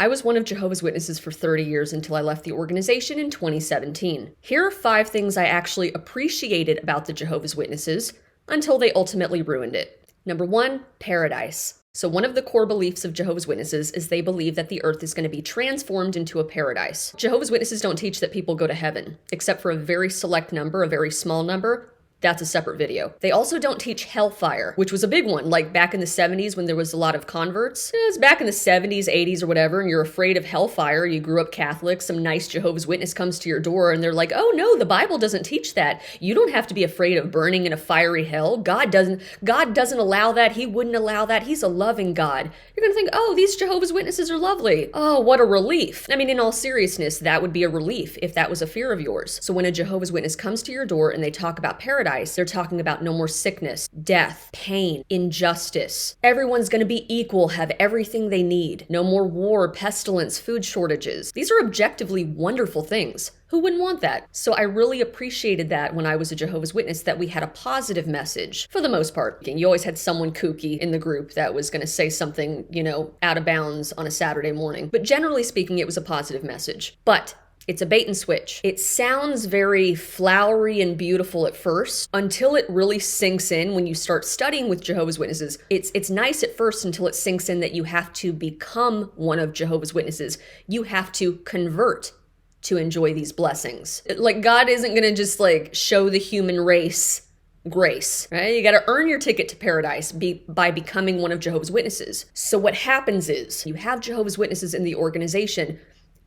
I was one of Jehovah's Witnesses for 30 years until I left the organization in 2017. Here are 5 things I actually appreciated about the Jehovah's Witnesses until they ultimately ruined it. Number 1, paradise. So one of the core beliefs of Jehovah's Witnesses is they believe that the earth is going to be transformed into a paradise. Jehovah's Witnesses don't teach that people go to heaven, except for a very select number, a very small number. That's a separate video. They also don't teach hellfire, which was a big one, like back in the 70s when there was a lot of converts. It was back in the 70s, 80s, or whatever, and you're afraid of hellfire. You grew up Catholic, some nice Jehovah's Witness comes to your door, and they're like, oh no, the Bible doesn't teach that. You don't have to be afraid of burning in a fiery hell. God doesn't allow that. He wouldn't allow that. He's a loving God. You're gonna think, oh, these Jehovah's Witnesses are lovely. Oh, what a relief. I mean, in all seriousness, that would be a relief if that was a fear of yours. So when a Jehovah's Witness comes to your door and they talk about paradise, they're talking about no more sickness, death, pain, injustice. Everyone's going to be equal, have everything they need. No more war, pestilence, food shortages. These are objectively wonderful things. Who wouldn't want that? So I really appreciated that when I was a Jehovah's Witness, that we had a positive message for the most part. You always had someone kooky in the group that was going to say something, out of bounds on a Saturday morning. But generally speaking, it was a positive message. But it's a bait and switch. It sounds very flowery and beautiful at first until it really sinks in when you start studying with Jehovah's Witnesses. It's nice at first until it sinks in that you have to become one of Jehovah's Witnesses. You have to convert to enjoy these blessings. Like, God isn't going to just show the human race grace, right? You got to earn your ticket to paradise by becoming one of Jehovah's Witnesses. So what happens is you have Jehovah's Witnesses in the organization,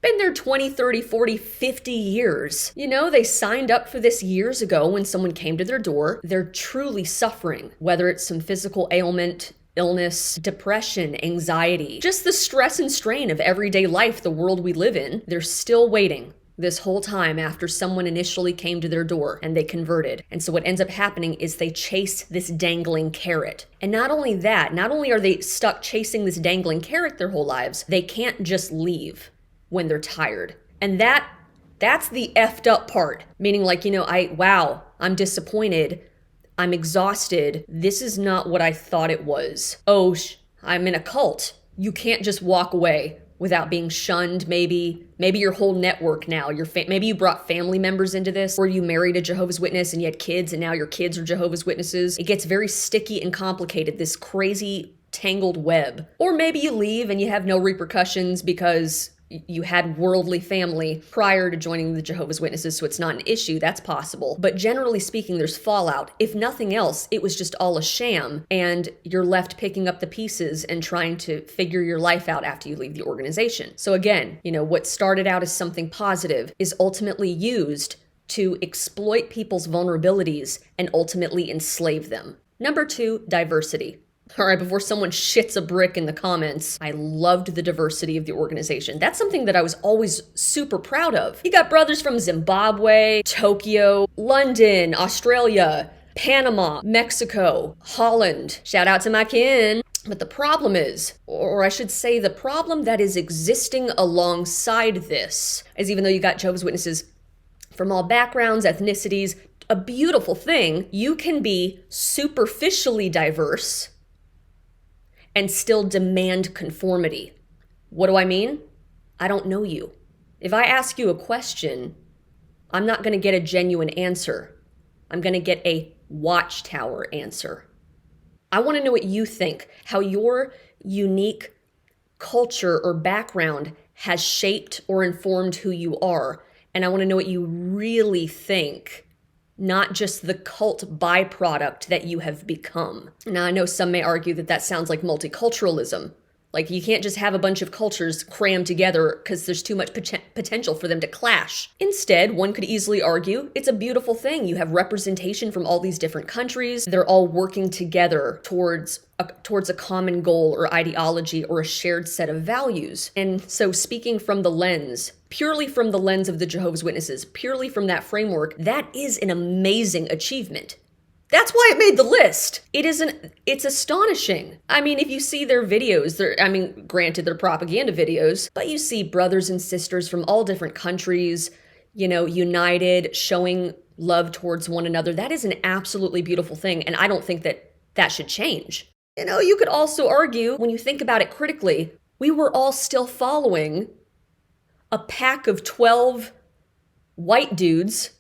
been there 20, 30, 40, 50 years. They signed up for this years ago when someone came to their door. They're truly suffering, whether it's some physical ailment, illness, depression, anxiety, just the stress and strain of everyday life, the world we live in. They're still waiting this whole time after someone initially came to their door and they converted. And so what ends up happening is they chase this dangling carrot. And not only that, not only are they stuck chasing this dangling carrot their whole lives, they can't just leave when they're tired. And that's the effed up part. Meaning I'm disappointed. I'm exhausted. This is not what I thought it was. Oh, I'm in a cult. You can't just walk away without being shunned, maybe your whole network now. Maybe you brought family members into this, or you married a Jehovah's Witness and you had kids and now your kids are Jehovah's Witnesses. It gets very sticky and complicated, this crazy tangled web. Or maybe you leave and you have no repercussions because you had worldly family prior to joining the Jehovah's Witnesses, so it's not an issue. That's possible. But generally speaking, there's fallout. If nothing else, it was just all a sham, and you're left picking up the pieces and trying to figure your life out after you leave the organization. So again, what started out as something positive is ultimately used to exploit people's vulnerabilities and ultimately enslave them. Number 2, diversity. All right, before someone shits a brick in the comments, I loved the diversity of the organization. That's something that I was always super proud of. You got brothers from Zimbabwe, Tokyo, London, Australia, Panama, Mexico, Holland. Shout out to my kin. But the problem is, or I should say the problem that is existing alongside this, is even though you got Jehovah's Witnesses from all backgrounds, ethnicities, a beautiful thing, you can be superficially diverse and still demand conformity. What do I mean? I don't know you. If I ask you a question, I'm not going to get a genuine answer. I'm going to get a watchtower answer. I want to know what you think, how your unique culture or background has shaped or informed who you are. And I want to know what you really think, not just the cult byproduct that you have become. Now, I know some may argue that that sounds like multiculturalism. Like, you can't just have a bunch of cultures crammed together because there's too much potential for them to clash. Instead, one could easily argue it's a beautiful thing. You have representation from all these different countries. They're all working together towards a common goal or ideology or a shared set of values. And so speaking from the lens, purely from the lens of the Jehovah's Witnesses, purely from that framework, that is an amazing achievement. That's why it made the list. It's astonishing. I mean, if you see their videos, granted they're propaganda videos, but you see brothers and sisters from all different countries, united, showing love towards one another. That is an absolutely beautiful thing. And I don't think that should change. You could also argue, when you think about it critically, we were all still following a pack of 12 white dudes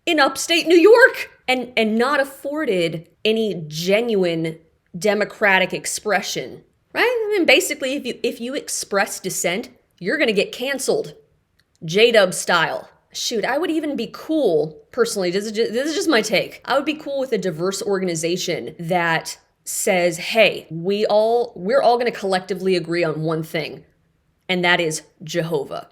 in upstate New York and not afforded any genuine democratic expression, right? I mean, basically, if you express dissent, you're going to get canceled, J-Dub style. Shoot, I would even be cool, personally, this is just my take. I would be cool with a diverse organization that says, hey, we're all going to collectively agree on one thing, and that is Jehovah,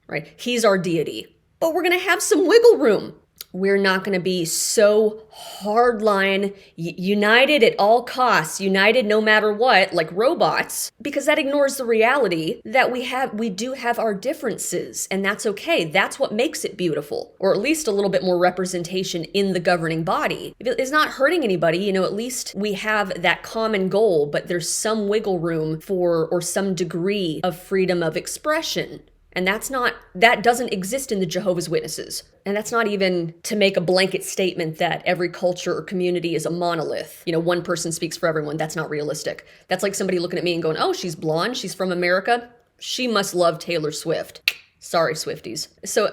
right? He's our deity. But we're going to have some wiggle room. We're not going to be so hardline, united at all costs, united no matter what, like robots, because that ignores the reality that we do have our differences, and that's okay. That's what makes it beautiful, or at least a little bit more representation in the governing body. If it's not hurting anybody, at least we have that common goal, but there's some wiggle room or some degree of freedom of expression. And that doesn't exist in the Jehovah's Witnesses. And that's not even to make a blanket statement that every culture or community is a monolith. One person speaks for everyone. That's not realistic. That's like somebody looking at me and going, oh, she's blonde, she's from America, she must love Taylor Swift. Sorry, Swifties. So,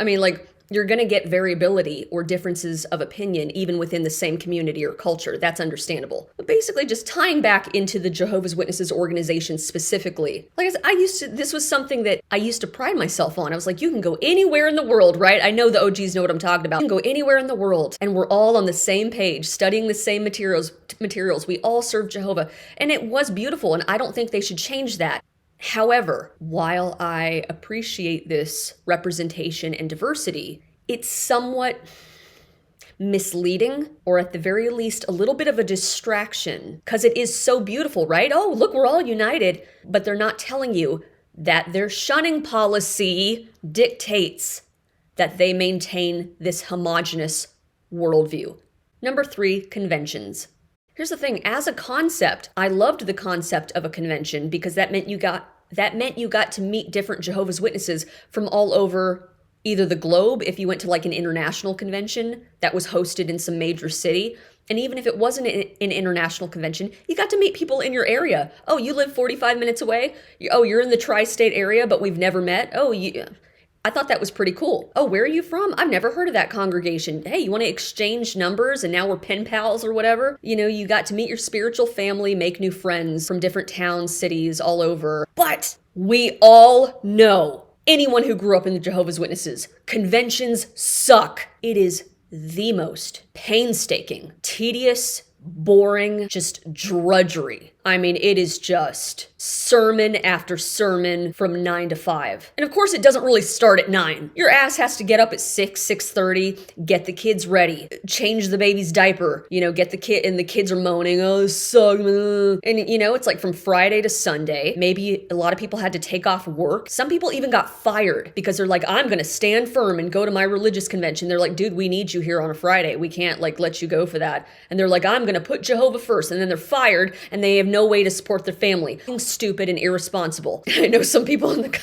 you're going to get variability or differences of opinion even within the same community or culture. That's understandable. But basically, just tying back into the Jehovah's Witnesses organization specifically, like I said, this was something that I used to pride myself on. I was like, you can go anywhere in the world, right? I know the OGs know what I'm talking about. You can go anywhere in the world, and we're all on the same page, studying the same materials. We all serve Jehovah. And it was beautiful, and I don't think they should change that. However, while I appreciate this representation and diversity, it's somewhat misleading, or at the very least, a little bit of a distraction, because it is so beautiful, right? Oh, look, we're all united, but they're not telling you that their shunning policy dictates that they maintain this homogenous worldview. Number 3, conventions. Here's the thing, as a concept, I loved the concept of a convention because that meant you got to meet different Jehovah's Witnesses from all over either the globe, if you went to like an international convention that was hosted in some major city, and even if it wasn't an international convention, you got to meet people in your area. Oh, you live 45 minutes away? Oh, you're in the tri-state area, but we've never met? I thought that was pretty cool. Oh, where are you from? I've never heard of that congregation. Hey, you want to exchange numbers and now we're pen pals or whatever? You got to meet your spiritual family, make new friends from different towns, cities, all over. But we all know, anyone who grew up in the Jehovah's Witnesses, conventions suck. It is the most painstaking, tedious, boring, just drudgery. It is just sermon after sermon from 9 to 5. And of course, it doesn't really start at 9. Your ass has to get up at 6:30, get the kids ready, change the baby's diaper, get the kid, and the kids are moaning, oh, this sucks. And it's like from Friday to Sunday. Maybe a lot of people had to take off work. Some people even got fired because they're like, I'm going to stand firm and go to my religious convention. They're like, dude, we need you here on a Friday. We can't let you go for that. And they're like, I'm going to put Jehovah first. And then they're fired and they have no way to support their family. Stupid and irresponsible. I know some people in the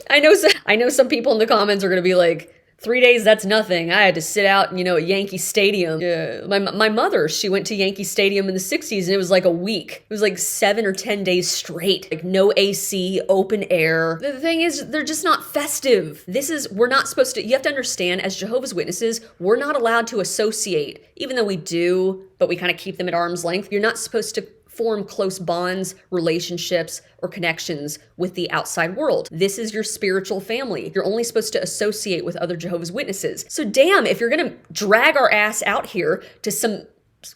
I know some people in the comments are going to be like, 3 days, that's nothing. I had to sit out, at Yankee Stadium. Yeah. My mother, she went to Yankee Stadium in the 60s and it was like a week. It was like 7 or 10 days straight. Like no AC, open air. The thing is, they're just not festive. We're not supposed to, you have to understand, as Jehovah's Witnesses, we're not allowed to associate, even though we do, but we kind of keep them at arm's length. You're not supposed to form close bonds, relationships, or connections with the outside world. This is your spiritual family. You're only supposed to associate with other Jehovah's Witnesses. So damn, if you're gonna drag our ass out here to some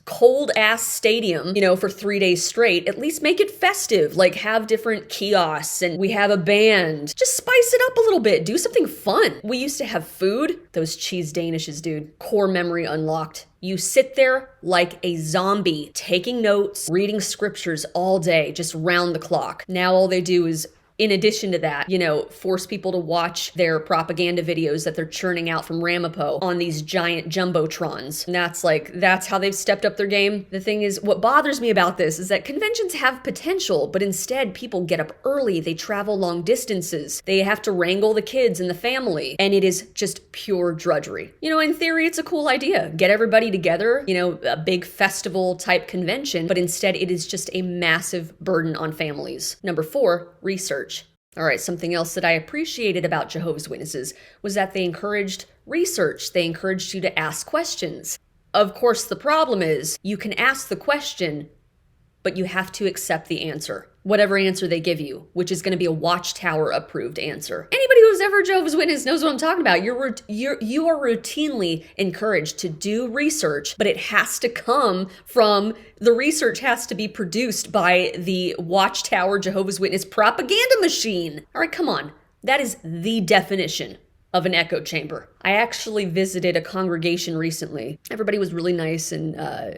cold ass stadium, for 3 days straight, at least make it festive. Like have different kiosks and we have a band. Just spice it up a little bit. Do something fun. We used to have food. Those cheese Danishes, dude. Core memory unlocked. You sit there like a zombie, taking notes, reading scriptures all day, just round the clock. Now all they do is In addition to that, force people to watch their propaganda videos that they're churning out from Ramapo on these giant jumbotrons. And that's how they've stepped up their game. The thing is, what bothers me about this is that conventions have potential, but instead people get up early, they travel long distances, they have to wrangle the kids and the family, and it is just pure drudgery. In theory, it's a cool idea. Get everybody together, a big festival type convention, but instead it is just a massive burden on families. Number 4, research. All right, something else that I appreciated about Jehovah's Witnesses was that they encouraged research. They encouraged you to ask questions. Of course, the problem is you can ask the question, but you have to accept the answer, whatever answer they give you, which is going to be a Watchtower approved answer. Anybody who's ever a Jehovah's Witness knows what I'm talking about. You are routinely encouraged to do research, but it has to come from, the research has to be produced by the Watchtower Jehovah's Witness propaganda machine. All right, come on. That is the definition of an echo chamber. I actually visited a congregation recently. Everybody was really nice and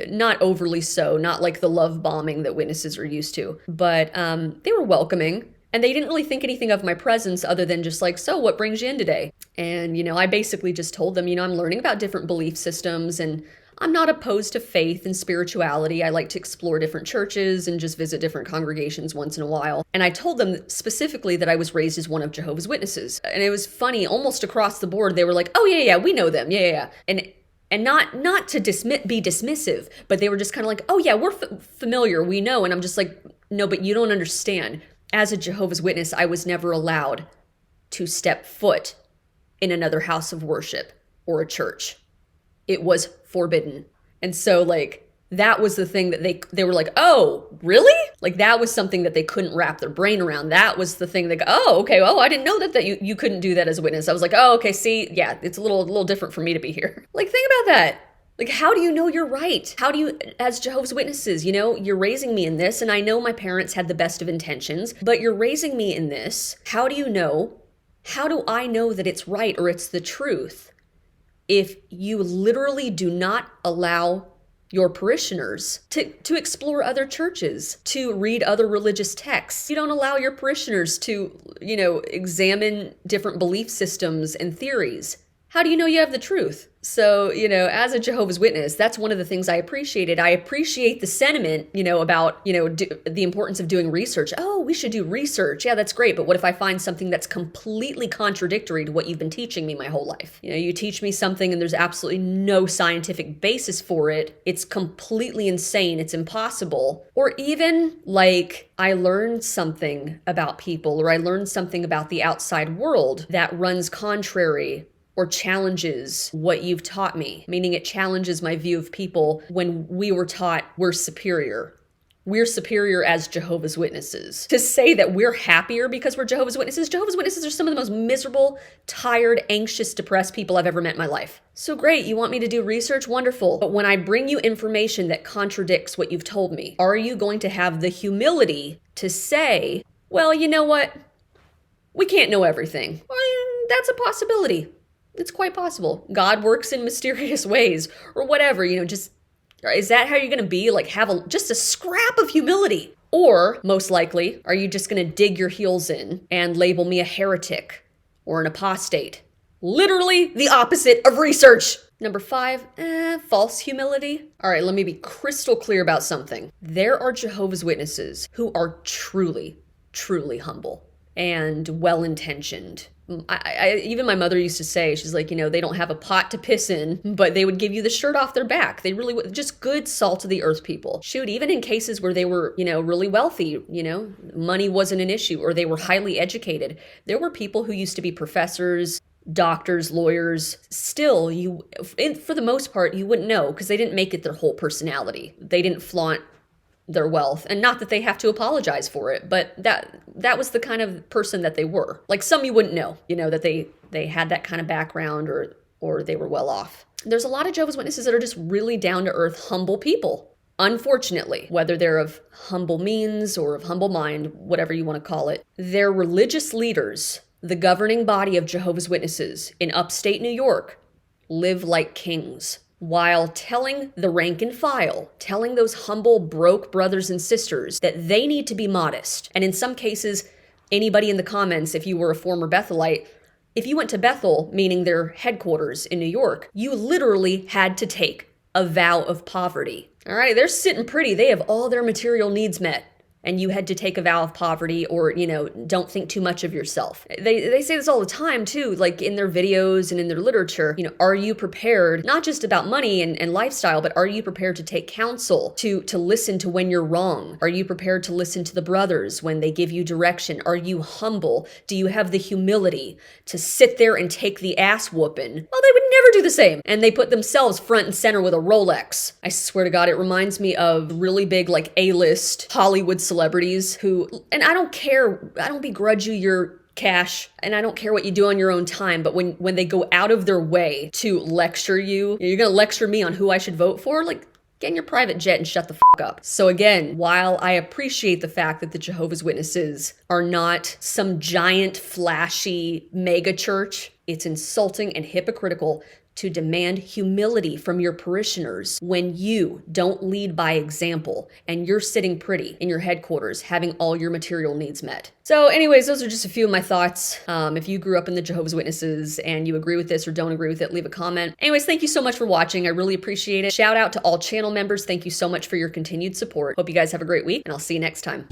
not overly so, not like the love bombing that witnesses are used to, but they were welcoming. And they didn't really think anything of my presence other than just like, so what brings you in today? And, I basically just told them, I'm learning about different belief systems and I'm not opposed to faith and spirituality. I like to explore different churches and just visit different congregations once in a while. And I told them specifically that I was raised as one of Jehovah's Witnesses. And it was funny, almost across the board, they were like, oh yeah, we know them. Yeah. And not to be dismissive, but they were just kind of like, oh yeah, we're familiar, we know. And I'm just like, no, but you don't understand. As a Jehovah's Witness, I was never allowed to step foot in another house of worship or a church. It was forbidden. And so that was the thing that they were like, oh, really? That was something that they couldn't wrap their brain around. That was the thing oh, okay, well, I didn't know that you couldn't do that as a witness. I was like, oh, okay, see, yeah, it's a little different for me to be here. Think about that. How do you know you're right? How do you, as Jehovah's Witnesses, you're raising me in this, and I know my parents had the best of intentions, but you're raising me in this. How do you know? How do I know that it's right or it's the truth if you literally do not allow your parishioners to explore other churches, to read other religious texts? You don't allow your parishioners to, examine different belief systems and theories. How do you know you have the truth? So, as a Jehovah's Witness, that's one of the things I appreciated. I appreciate the sentiment, about, the importance of doing research. Oh, we should do research. Yeah, that's great. But what if I find something that's completely contradictory to what you've been teaching me my whole life? You teach me something and there's absolutely no scientific basis for it. It's completely insane. It's impossible. Or even I learned something about people, or I learned something about the outside world that runs contrary or challenges what you've taught me, meaning it challenges my view of people when we were taught we're superior. We're superior as Jehovah's Witnesses. To say that we're happier because we're Jehovah's Witnesses are some of the most miserable, tired, anxious, depressed people I've ever met in my life. So great, you want me to do research? Wonderful. But when I bring you information that contradicts what you've told me, are you going to have the humility to say, well, you know what? We can't know everything. Well, that's a possibility. It's quite possible. God works in mysterious ways or whatever, just, is that how you're going to be? Have just a scrap of humility? Or most likely, are you just going to dig your heels in and label me a heretic or an apostate? Literally the opposite of research. Number 5, false humility. All right, let me be crystal clear about something. There are Jehovah's Witnesses who are truly, truly humble and well-intentioned. Even my mother used to say, she's like, they don't have a pot to piss in, but they would give you the shirt off their back. They really would, just good salt of the earth people. Shoot, even in cases where they were, really wealthy, money wasn't an issue, or they were highly educated. There were people who used to be professors, doctors, lawyers. Still, for the most part, you wouldn't know because they didn't make it their whole personality. They didn't flaunt their wealth, and not that they have to apologize for it, but that was the kind of person that they were. Some you wouldn't know, that they had that kind of background or they were well off. There's a lot of Jehovah's Witnesses that are just really down to earth, humble people. Unfortunately, whether they're of humble means or of humble mind, whatever you want to call it, their religious leaders, the governing body of Jehovah's Witnesses in upstate New York, live like kings, while telling the rank and file, telling those humble, broke brothers and sisters that they need to be modest. And in some cases, Anybody in the comments, if you were a former Bethelite, if you went to Bethel, meaning their headquarters in New York, you literally had to take a vow of poverty. All right, they're sitting pretty. They have all their material needs met. And you had to take a vow of poverty or, don't think too much of yourself. They say this all the time too, like in their videos and in their literature, are you prepared, not just about money and lifestyle, but are you prepared to take counsel, to listen to when you're wrong? Are you prepared to listen to the brothers when they give you direction? Are you humble? Do you have the humility to sit there and take the ass whooping? Well, they would never do the same. And they put themselves front and center with a Rolex. I swear to God, it reminds me of really big, like A-list Hollywood celebrities who, and I don't care, I don't begrudge you your cash, and I don't care what you do on your own time, but when they go out of their way to lecture you, you're gonna lecture me on who I should vote for? Like, get in your private jet and shut the fuck up. So again, while I appreciate the fact that the Jehovah's Witnesses are not some giant, flashy mega church, it's insulting and hypocritical to demand humility from your parishioners when you don't lead by example and you're sitting pretty in your headquarters having all your material needs met. So anyways, those are just a few of my thoughts. If you grew up in the Jehovah's Witnesses and you agree with this or don't agree with it, leave a comment. Anyways, thank you so much for watching. I really appreciate it. Shout out to all channel members. Thank you so much for your continued support. Hope you guys have a great week, and I'll see you next time.